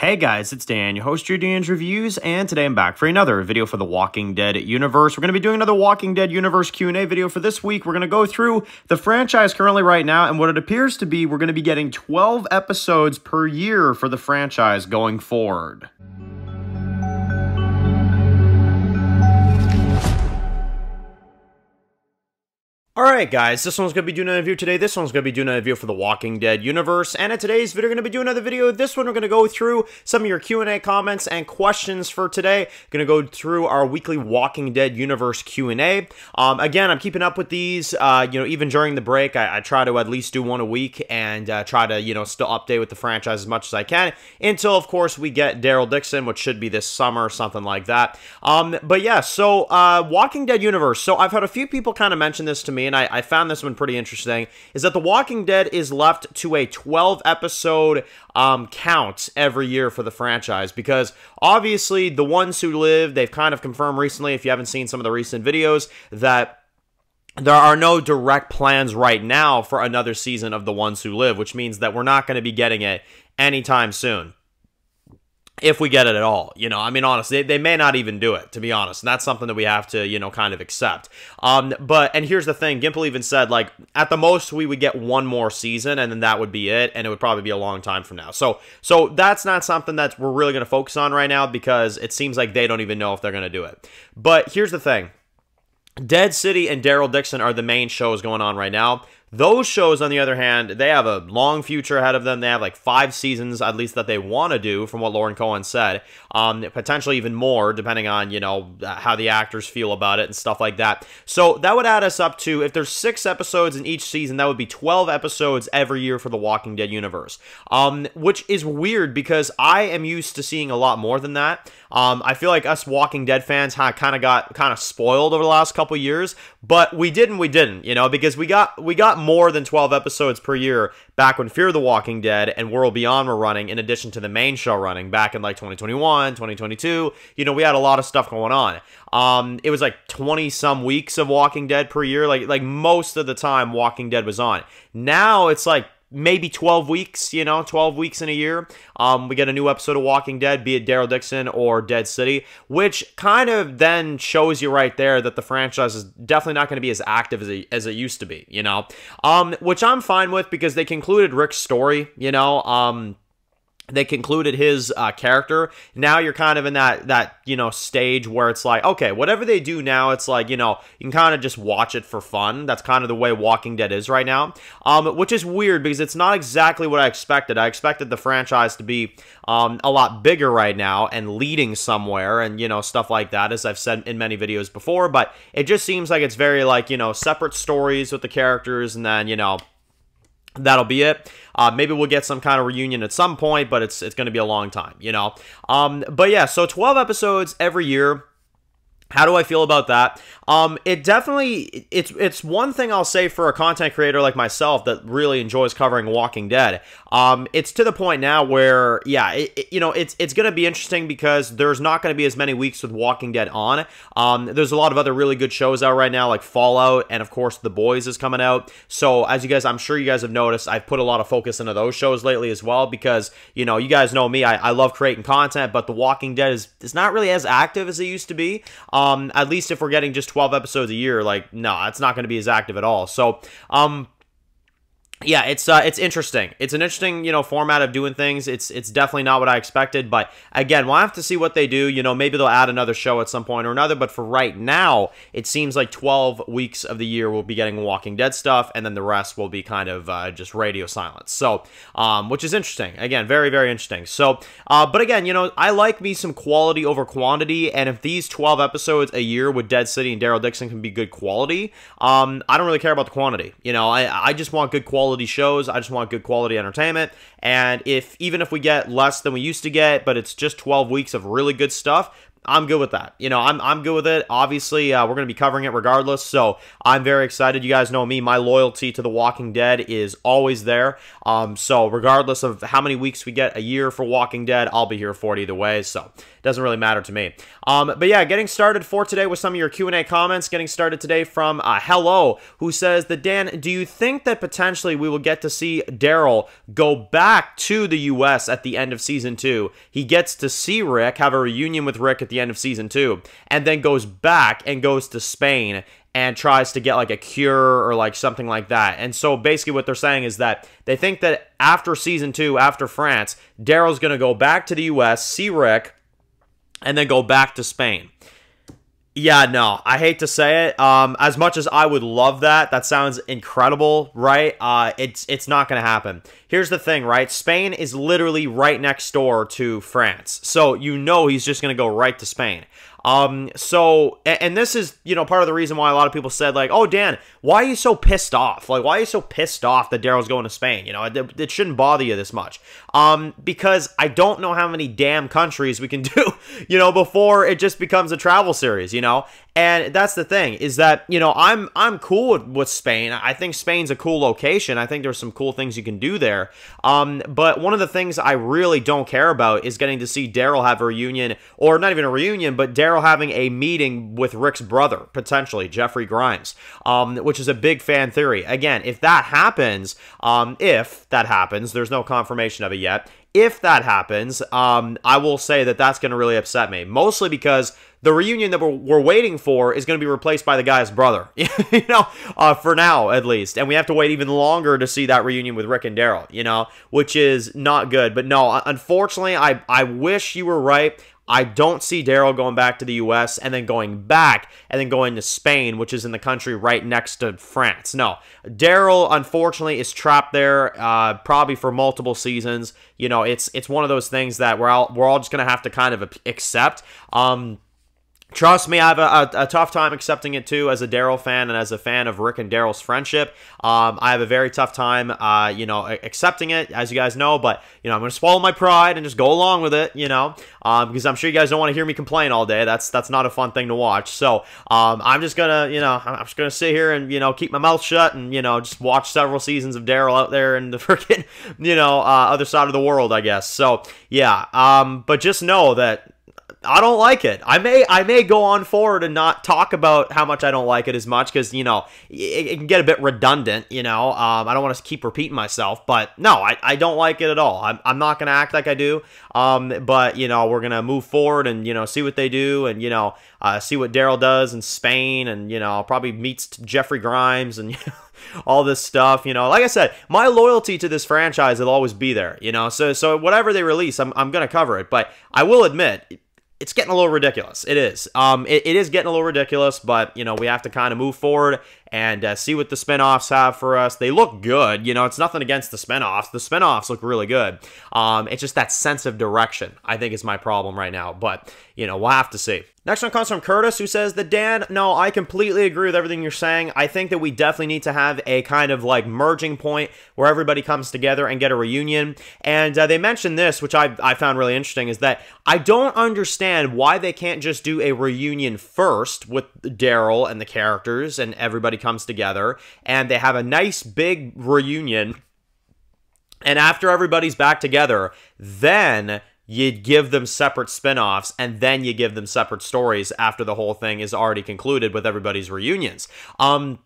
Hey guys, it's Dan, your host, your Dan's Reviews, and today I'm back for another video for the Walking Dead universe. We're going to be doing another Walking Dead universe Q&A video for this week. We're going to go through the franchise currently right now, and what it appears to be, we're going to be getting 12 episodes per year for the franchise going forward. Alright guys, this one's going to be doing a review today. This one's going to be doing a review for the Walking Dead universe. And in today's video, we're going to be doing another video. This one, we're going to go through some of your Q&A comments and questions for today. Going to go through our weekly Walking Dead universe Q&A. Again, I'm keeping up with these, even during the break. I try to at least do one a week and try to, still update with the franchise as much as I can until, of course, we get Daryl Dixon, which should be this summer, something like that. But yeah, so Walking Dead universe. So I've had a few people kind of mention this to me, and I found this one pretty interesting, is that The Walking Dead is left to a 12-episode count every year for the franchise, because obviously the ones who live, they've kind of confirmed recently, if you haven't seen some of the recent videos, that there are no direct plans right now for another season of The Ones Who Live, which means that we're not going to be getting it anytime soon. If we get it at all, I mean, honestly, they may not even do it, to be honest. And that's something that we have to, kind of accept. And here's the thing, Gimple even said, like, at the most, we would get one more season, and then that would be it, and it would probably be a long time from now. So that's not something that we're really going to focus on right now, because it seems like they don't even know if they're going to do it. But here's the thing. Dead City and Daryl Dixon are the main shows going on right now. Those shows, on the other hand, they have a long future ahead of them. They have like 5 seasons, at least, that they want to do, from what Lauren Cohen said. Potentially even more, depending on, how the actors feel about it and stuff like that. So that would add us up to, if there's 6 episodes in each season, that would be 12 episodes every year for the Walking Dead universe. Which is weird, because I am used to seeing a lot more than that. I feel like us Walking Dead fans kind of got spoiled over the last couple years, but we didn't, because we got more than 12 episodes per year back when Fear the Walking Dead and World Beyond were running, in addition to the main show running back in like 2021, 2022. We had a lot of stuff going on. It was like 20-some weeks of Walking Dead per year. Like most of the time Walking Dead was on. Now it's like maybe 12 weeks, 12 weeks in a year. We get a new episode of Walking Dead, be it Daryl Dixon or Dead City, which kind of then shows you right there that the franchise is definitely not going to be as active as it used to be, which I'm fine with, because they concluded Rick's story, they concluded his character. Now you're kind of in that stage where it's like, okay, whatever they do now, it's like, you can kind of just watch it for fun. That's kind of the way Walking Dead is right now, which is weird, because it's not exactly what I expected. I expected the franchise to be a lot bigger right now and leading somewhere, and stuff like that, as I've said in many videos before. But it just seems like it's very like, separate stories with the characters, and then that'll be it. Maybe we'll get some kind of reunion at some point, but it's going to be a long time, But yeah, so 12 episodes every year. How do I feel about that? It definitely, it's one thing I'll say for a content creator like myself that really enjoys covering Walking Dead. It's to the point now where, yeah, it's going to be interesting, because there's not going to be as many weeks with Walking Dead on. There's a lot of other really good shows out right now, like Fallout, and of course The Boys is coming out. So as I'm sure you guys have noticed, I've put a lot of focus into those shows lately as well, because, you guys know me, I love creating content, but The Walking Dead is not really as active as it used to be. At least if we're getting just 12 episodes a year, like, no, it's not going to be as active at all. So, yeah, it's interesting. It's an interesting, format of doing things. It's definitely not what I expected, but again, we'll have to see what they do. Maybe they'll add another show at some point or another, but for right now, it seems like 12 weeks of the year we'll be getting Walking Dead stuff, and then the rest will be kind of just radio silence. So, which is interesting. Again, very, very interesting. So, but again, I like me some quality over quantity, and if these 12 episodes a year with Dead City and Daryl Dixon can be good quality, I don't really care about the quantity. I just want good quality shows. I just want good quality entertainment. And even if we get less than we used to get, but it's just 12 weeks of really good stuff, I'm good with that. You know, I'm good with it. Obviously, we're going to be covering it regardless, so I'm very excited. You guys know me. My loyalty to The Walking Dead is always there. So regardless of how many weeks we get a year for Walking Dead, I'll be here for it either way, so it doesn't really matter to me. But yeah, getting started for today with some of your Q&A comments. Getting started today from Hello, who says that, Dan, do you think that potentially we will get to see Daryl go back to the U.S. at the end of Season 2? He gets to see Rick, have a reunion with Rick at the end of Season 2, and then goes back and goes to Spain and tries to get like a cure or like something like that. And so basically what they're saying is that they think that after Season 2, after France, Daryl's going to go back to the U.S., see Rick, and then go back to Spain. Yeah, no, I hate to say it. As much as I would love that, that sounds incredible, right? It's not going to happen. Here's the thing, right? Spain is literally right next door to France. So you know he's just going to go right to Spain. And this is, you know, part of the reason why a lot of people said, like, oh, Dan, why are you so pissed off? Like, why are you so pissed off that Daryl's going to Spain? You know, it shouldn't bother you this much. Because I don't know how many damn countries we can do, you know, before it just becomes a travel series, you know? And that's the thing, is that, you know, I'm cool with Spain. I think Spain's a cool location. I think there's some cool things you can do there. But one of the things I really don't care about is getting to see Daryl have a reunion, or not even a reunion, but Daryl having a meeting with Rick's brother, potentially, Jeffrey Grimes, which is a big fan theory. Again, if that happens, there's no confirmation of it yet. If that happens, I will say that that's going to really upset me, mostly because the reunion that we're waiting for is going to be replaced by the guy's brother, you know, for now, at least. And we have to wait even longer to see that reunion with Rick and Daryl, you know, which is not good. But no, unfortunately, I wish you were right. I don't see Daryl going back to the U.S. and then going back and then going to Spain, which is in the country right next to France. No, Daryl, unfortunately, is trapped there probably for multiple seasons. You know, it's one of those things that we're all just going to have to kind of accept. Trust me, I have a tough time accepting it too, as a Daryl fan and as a fan of Rick and Daryl's friendship. I have a very tough time, you know, accepting it, as you guys know, but, you know, I'm going to swallow my pride and just go along with it, you know, because I'm sure you guys don't want to hear me complain all day. That's not a fun thing to watch. So, I'm just going to, you know, I'm just going to sit here and, you know, keep my mouth shut and, you know, just watch several seasons of Daryl out there in the freaking, you know, other side of the world, I guess. So, yeah, but just know that I don't like it. I may go on forward and not talk about how much I don't like it as much, because, you know, it can get a bit redundant, you know. I don't want to keep repeating myself, but no, I don't like it at all. I'm not going to act like I do, but, you know, we're going to move forward and, you know, see what they do and, you know, see what Daryl does in Spain and, you know, probably meets Jeffrey Grimes and, you know, all this stuff, you know. Like I said, my loyalty to this franchise will always be there, you know. So whatever they release, I'm going to cover it, but I will admit, it's getting a little ridiculous. It is. It is getting a little ridiculous, but, you know, we have to kind of move forward and see what the spinoffs have for us. They look good. You know, it's nothing against the spinoffs. The spinoffs look really good. It's just that sense of direction, I think, is my problem right now. But, you know, we'll have to see. Next one comes from Curtis, who says that, Dan, no, I completely agree with everything you're saying. I think that we definitely need to have a kind of like merging point where everybody comes together and get a reunion. And they mentioned this, which I found really interesting, is that I don't understand why they can't just do a reunion first with Daryl and the characters and everybody comes together and they have a nice big reunion. And after everybody's back together, then you give them separate spin-offs, and then you give them separate stories after the whole thing is already concluded with everybody's reunions. And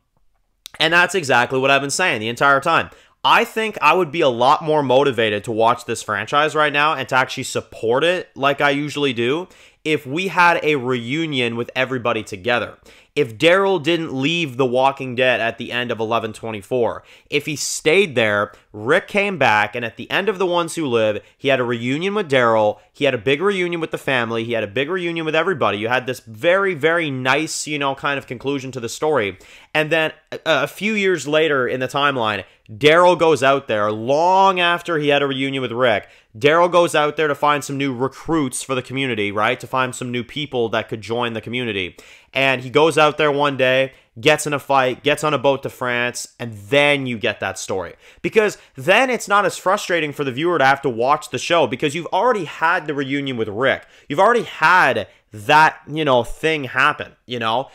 that's exactly what I've been saying the entire time. I think I would be a lot more motivated to watch this franchise right now and to actually support it like I usually do if we had a reunion with everybody together. If Daryl didn't leave The Walking Dead at the end of 11/24, if he stayed there, Rick came back, and at the end of The Ones Who Live, he had a reunion with Daryl, he had a big reunion with the family, he had a big reunion with everybody. You had this very, very nice, you know, kind of conclusion to the story. And then a few years later in the timeline, Daryl goes out there, long after he had a reunion with Rick, Daryl goes out there to find some new recruits for the community, right? To find some new people that could join the community. And he goes out there one day, gets in a fight, gets on a boat to France, and then you get that story. Because then it's not as frustrating for the viewer to have to watch the show because you've already had the reunion with Rick. You've already had that, thing happen,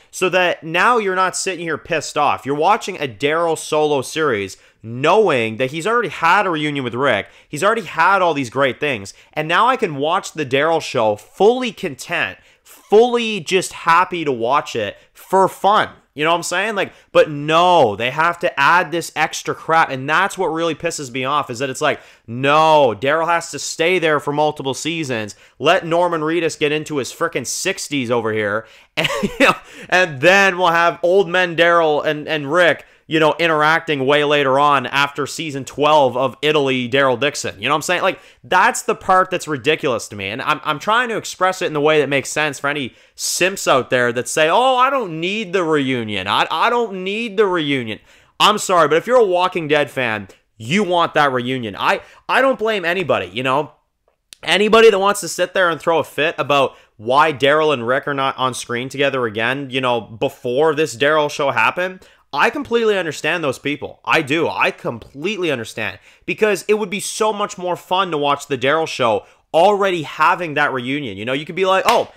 so that now you're not sitting here pissed off. You're watching a Daryl solo series knowing that he's already had a reunion with Rick. He's already had all these great things. And now I can watch the Daryl show fully content, fully just happy to watch it for fun. You know what I'm saying? But no, they have to add this extra crap. And that's what really pisses me off is that it's like, no, Daryl has to stay there for multiple seasons. Let Norman Reedus get into his frickin' 60s over here. And, and then we'll have old men Daryl and Rick, interacting way later on after season 12 of Italy, Daryl Dixon. You know what I'm saying? That's the part that's ridiculous to me. And I'm trying to express it in the way that makes sense for any simps out there that say, oh, I don't need the reunion. I don't need the reunion. I'm sorry, but if you're a Walking Dead fan, you want that reunion. I don't blame anybody, Anybody that wants to sit there and throw a fit about why Daryl and Rick are not on screen together again, before this Daryl show happened, I completely understand those people. I do. I completely understand. Because it would be so much more fun to watch the Daryl show already having that reunion. You could be like, oh,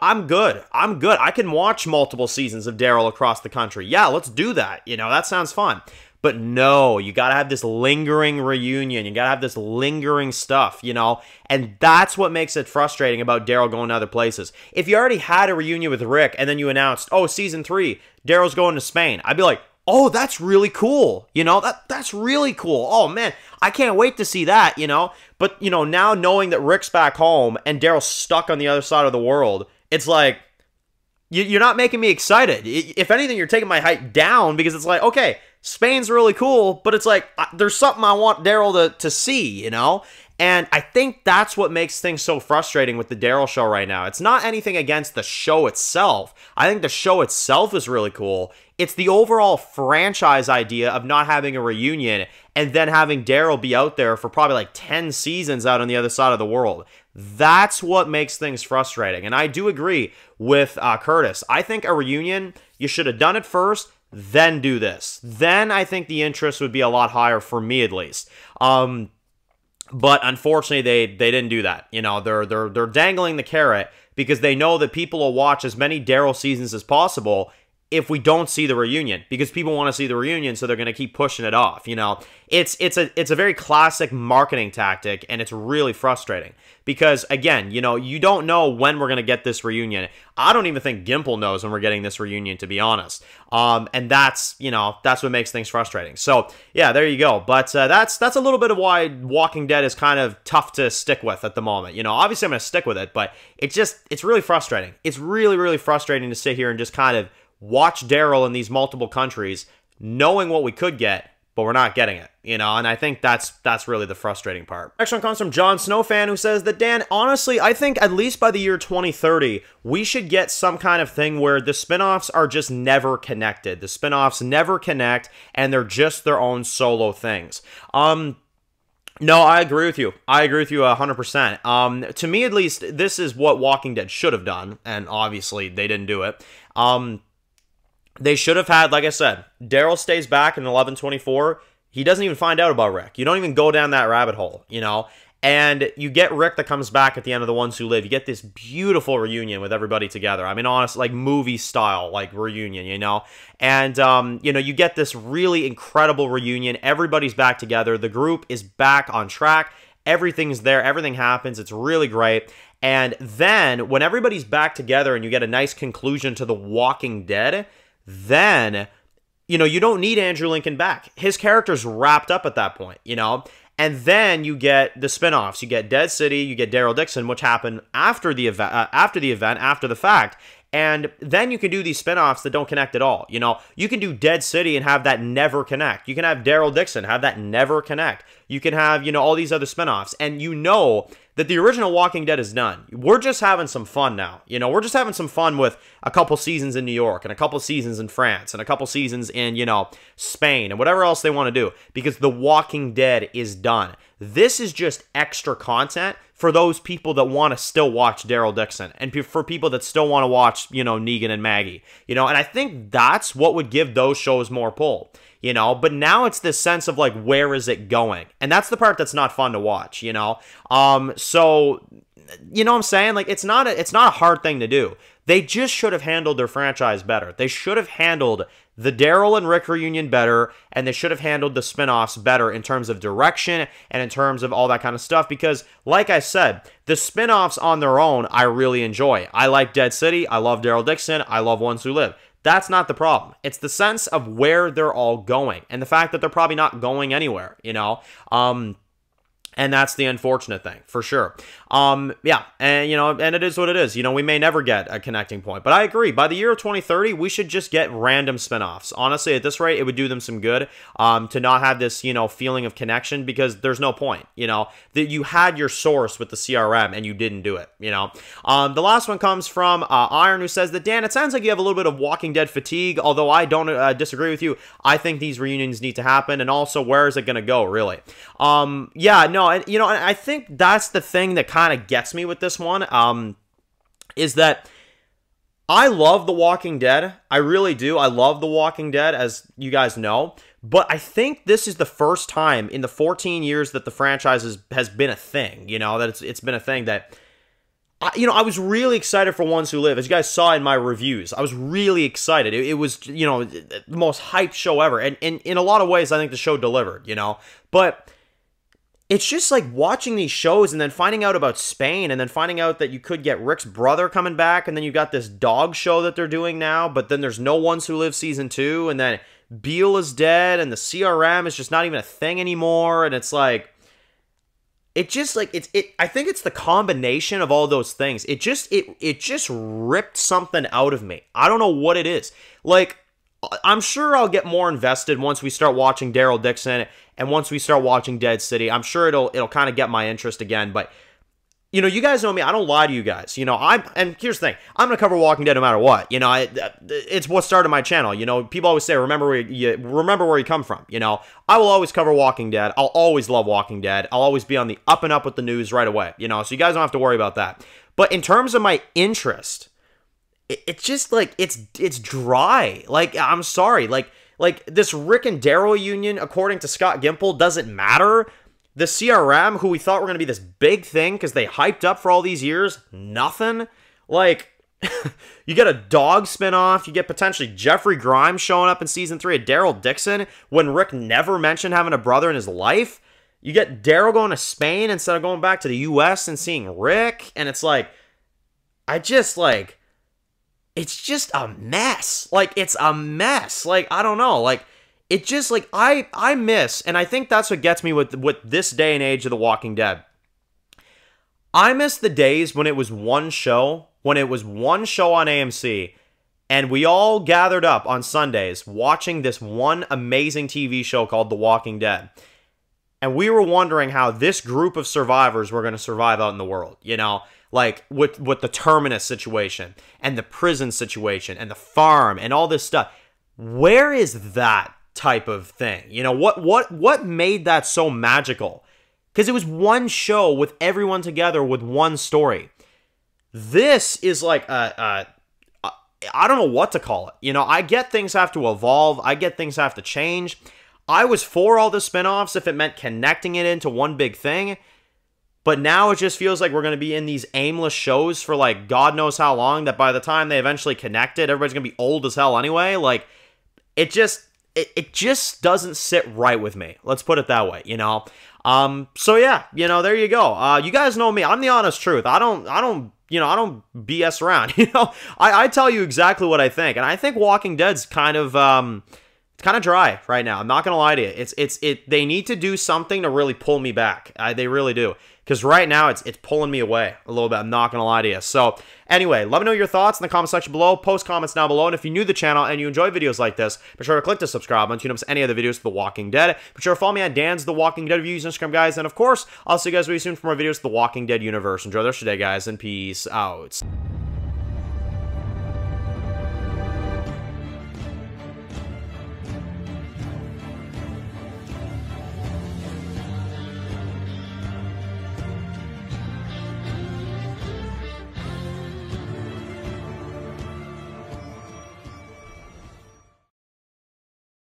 I'm good. I can watch multiple seasons of Daryl across the country. Yeah, let's do that. That sounds fun. But no, you got to have this lingering reunion. You got to have this lingering stuff, And that's what makes it frustrating about Daryl going to other places. If you already had a reunion with Rick and then you announced, oh, season 3, Daryl's going to Spain, I'd be like, oh, that's really cool. That's really cool. Oh, man, I can't wait to see that, But, now knowing that Rick's back home and Daryl's stuck on the other side of the world, it's like, you're not making me excited. If anything, you're taking my hype down because it's like, okay, Spain's really cool, but it's like, there's something I want Daryl to see, And I think that's what makes things so frustrating with the Daryl show right now. It's not anything against the show itself. I think the show itself is really cool. It's the overall franchise idea of not having a reunion and then having Daryl be out there for probably 10 seasons out on the other side of the world. That's what makes things frustrating. And I do agree with Curtis. I think a reunion, you should have done it first, then do this. Then I think the interest would be a lot higher for me at least. But unfortunately, they didn't do that. They're dangling the carrot because they know that people will watch as many Daryl seasons as possible if we don't see the reunion, because people want to see the reunion, so they're going to keep pushing it off. It's a very classic marketing tactic, and it's really frustrating because, again, you don't know when we're going to get this reunion. I don't even think Gimple knows when we're getting this reunion, to be honest. And that's what makes things frustrating. So yeah, there you go. But that's a little bit of why Walking Dead is kind of tough to stick with at the moment. Obviously I'm going to stick with it, but it's really frustrating. It's really, really frustrating to sit here and just kind of watch Daryl in these multiple countries, knowing what we could get, but we're not getting it, and I think that's really the frustrating part. Next one comes from Jon Snow fan, who says that, Dan, honestly, I think at least by the year 2030, we should get some kind of thing where the spinoffs are just never connected. The spinoffs never connect, and they're just their own solo things. No, I agree with you. I agree with you 100%. To me, at least, this is what Walking Dead should have done, and obviously they didn't do it. They should have had, like I said, Daryl stays back in 11/24. He doesn't even find out about Rick. You don't even go down that rabbit hole, And you get Rick that comes back at the end of The Ones Who Live. You get this beautiful reunion with everybody together. I mean, honestly, movie style, reunion, And, you get this really incredible reunion. Everybody's back together. The group is back on track. Everything's there. Everything happens. It's really great. And then when everybody's back together and you get a nice conclusion to The Walking Dead, then, you don't need Andrew Lincoln back. His character's wrapped up at that point, And then you get the spinoffs. You get Dead City, you get Daryl Dixon, which happened after the event, after the fact. And then you can do these spinoffs that don't connect at all. You can do Dead City and have that never connect. You can have Daryl Dixon, have that never connect. You can have, all these other spinoffs. And that the original Walking Dead is done. We're just having some fun now. We're just having some fun with a couple seasons in New York and a couple seasons in France and a couple seasons in, Spain and whatever else they want to do, because The Walking Dead is done. This is just extra content for those people that want to still watch Daryl Dixon and for people that still want to watch, you know, Negan and Maggie, you know, and I think that's what would give those shows more pull, you know, but now it's this sense of like, where is it going? And that's the part that's not fun to watch, you know? So, you know what I'm saying? Like, it's not a hard thing to do. They just should have handled their franchise better. They should have handled the Daryl and Rick reunion better, and they should have handled the spinoffs better in terms of direction and in terms of all that kind of stuff, because, like I said, the spinoffs on their own, I really enjoy. I like Dead City, I love Daryl Dixon, I love Ones Who Live. That's not the problem. It's the sense of where they're all going, and the fact that they're probably not going anywhere, you know? And that's the unfortunate thing, for sure. Yeah, and, you know, and it is what it is. You know, we may never get a connecting point. But I agree. By the year of 2030, we should just get random spinoffs. Honestly, at this rate, it would do them some good to not have this, you know, feeling of connection, because there's no point, you know. That you had your source with the CRM and you didn't do it, you know. The last one comes from Iron, who says that, Dan, it sounds like you have a little bit of Walking Dead fatigue, although I don't disagree with you. I think these reunions need to happen, and also, where is it going to go, really? Yeah, no, and, you know, I think that's the thing that kind of gets me with this one, is that I love The Walking Dead. I really do. I love The Walking Dead, as you guys know. But I think this is the first time in the 14 years that the franchise has been a thing, you know, that it's been a thing that, you know, I was really excited for Ones Who Live. As you guys saw in my reviews, I was really excited. It was, you know, the most hyped show ever. And in a lot of ways, I think the show delivered, you know. But it's just like watching these shows and then finding out about Spain and then finding out that you could get Rick's brother coming back, and then you've got this dog show that they're doing now, but then there's no Ones Who Live season 2, and then Beale is dead, and the CRM is just not even a thing anymore, and it's like, it just like, I think it's the combination of all those things. It just ripped something out of me. I don't know what it is. Like, I'm sure I'll get more invested once we start watching Daryl Dixon and once we start watching Dead City. I'm sure it'll kind of get my interest again, but, you know, you guys know me. I don't lie to you guys. You know, and here's the thing. I'm going to cover Walking Dead no matter what. You know, it's what started my channel. You know, people always say, remember where you come from. You know, I will always cover Walking Dead. I'll always love Walking Dead. I'll always be on the up and up with the news right away. You know, so you guys don't have to worry about that. But in terms of my interest, it's just like, it's dry. Like, I'm sorry. Like this Rick and Daryl union, according to Scott Gimple, doesn't matter. The CRM, who we thought were going to be this big thing because they hyped up for all these years, nothing. Like, you get a dog spinoff, you get potentially Jeffrey Grimes showing up in season 3 of Daryl Dixon when Rick never mentioned having a brother in his life. You get Daryl going to Spain instead of going back to the US and seeing Rick, and it's like, it's just a mess. Like, it's a mess. Like, I don't know. Like, it just, like, I miss, and I think that's what gets me with this day and age of The Walking Dead. I miss the days when it was one show on AMC, and we all gathered up on Sundays watching this one amazing TV show called The Walking Dead. And we were wondering how this group of survivors were going to survive out in the world, you know? Like, with the Terminus situation, and the prison situation, and the farm, and all this stuff. Where is that type of thing? You know, what made that so magical? Because it was one show with everyone together with one story. This is like I don't know what to call it. You know, I get things have to evolve. I get things have to change. I was for all the spinoffs if it meant connecting it into one big thing. But now it just feels like we're going to be in these aimless shows for, like, God knows how long, that by the time they eventually connect it, everybody's going to be old as hell anyway. Like, it just doesn't sit right with me. Let's put it that way, you know? So yeah, you know, there you go. You guys know me. I'm the honest truth. I don't BS around, you know? I tell you exactly what I think. And I think Walking Dead's kind of dry right now. I'm not going to lie to you. They need to do something to really pull me back. They really do. Because right now, it's pulling me away a little bit. I'm not going to lie to you. So, anyway, let me know your thoughts in the comment section below. Post comments down below. And if you're new to the channel and you enjoy videos like this, be sure to click the subscribe button so you don't miss any other videos of The Walking Dead. Be sure to follow me on Dan's The Walking Dead Reviews on Instagram, guys. And, of course, I'll see you guys really soon for more videos of The Walking Dead universe. Enjoy the rest of your day, guys, and peace out.